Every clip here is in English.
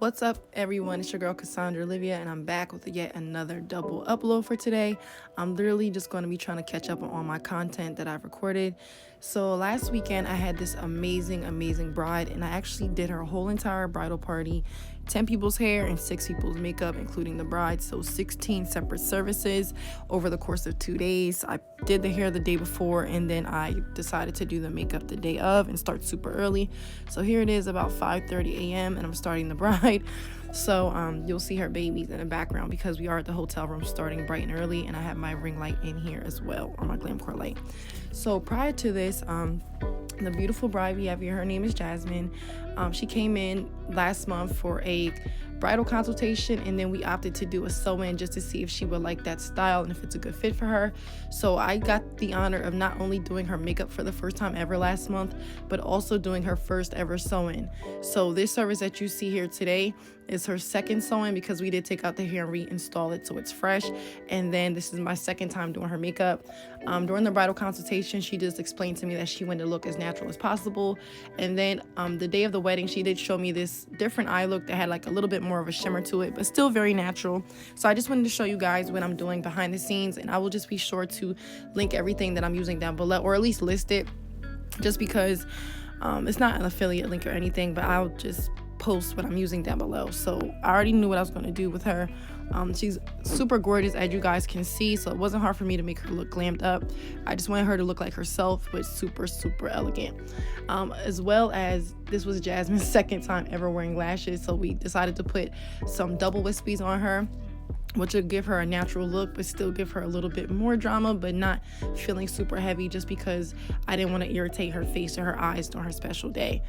What's up, everyone? It's your girl Cassandra Olivia, and I'm back with yet another double upload for today. I'm literally just going to be trying to catch up on all my content that I've recorded. So last weekend I had this amazing bride, and I actually did her whole entire bridal party, 10 people's hair and 6 people's makeup, including the bride. So 16 separate services over the course of 2 days. I did the hair the day before, and then I decided to do the makeup the day of and start super early. So here it is, about 5:30 a.m. and I'm starting the bride. So you'll see her babies in the background because we are at the hotel room starting bright and early, and I have my ring light in here as well, or my glam core light. So prior to this, the beautiful bride we have here, her name is Jasmine. She came in last month for a bridal consultation, and then we opted to do a sew-in just to see if she would like that style and if it's a good fit for her. So I got the honor of not only doing her makeup for the first time ever last month, but also doing her first ever sew-in. So this service that you see here today is her second sew-in because we did take out the hair and reinstall it so it's fresh. And then this is my second time doing her makeup. During the bridal consultation, she just explained to me that she wanted to look as natural as possible. And then the day of the wedding, she did show me this different eye look that had like a little bit more of a shimmer to it, but still very natural. So I just wanted to show you guys what I'm doing behind the scenes, and I will just be sure to link everything that I'm using down below, or at least list it, just because it's not an affiliate link or anything, but I'll just post what I'm using down below. So I already knew what I was going to do with her. She's super gorgeous, as you guys can see, so it wasn't hard for me to make her look glammed up. I just wanted her to look like herself, but super elegant. As well as this was Jasmine's second time ever wearing lashes, so we decided to put some double wispies on her, which would give her a natural look but still give her a little bit more drama, but not feeling super heavy, just because I didn't want to irritate her face or her eyes during her special day.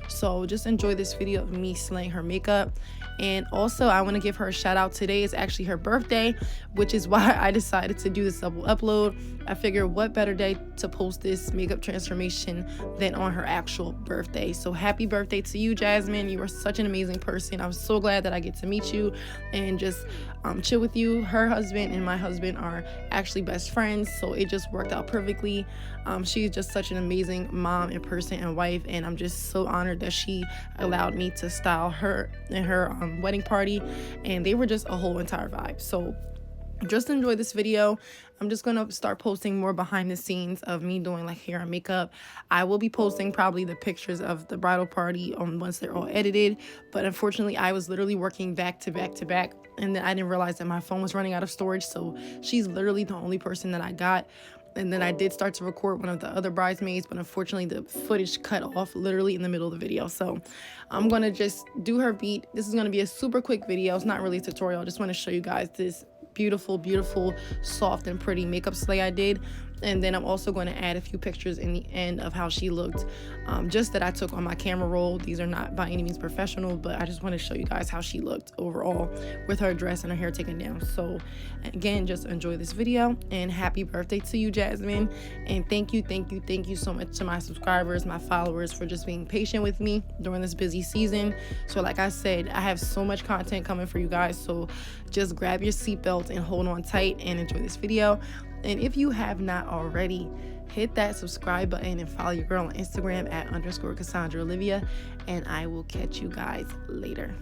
So just enjoy this video of me slaying her makeup. And also I want to give her a shout out. Today is actually her birthday, which is why I decided to do this double upload. I figured what better day to post this makeup transformation than on her actual birthday. So happy birthday to you, Jasmine. You are such an amazing person. I'm so glad that I get to meet you and just chill with you. Her husband and my husband are actually best friends, so it just worked out perfectly. She's just such an amazing mom and person and wife, and I'm just so honored that she allowed me to style her and her wedding party, and they were just a whole entire vibe. So just enjoy this video. I'm just gonna start posting more behind the scenes of me doing like hair and makeup. I will be posting probably the pictures of the bridal party once they're all edited, but unfortunately I was literally working back to back, and then I didn't realize that my phone was running out of storage, so she's literally the only person that I got. And then I did start to record one of the other bridesmaids, but unfortunately the footage cut off literally in the middle of the video. So I'm going to just do her beat. This is going to be a super quick video. It's not really a tutorial. I just want to show you guys this beautiful, soft and pretty makeup slay I did. And then I'm also going to add a few pictures in the end of how she looked, just that I took on my camera roll. These are not by any means professional, but I just want to show you guys how she looked overall with her dress and her hair taken down. So again, just enjoy this video, and happy birthday to you, Jasmine. And thank you so much to my subscribers, my followers, for just being patient with me during this busy season. So like I said, I have so much content coming for you guys, so just grab your seatbelt and hold on tight and enjoy this video. And if you have not already, hit that subscribe button and follow your girl on Instagram at _Cassandra Olivia, and I will catch you guys later.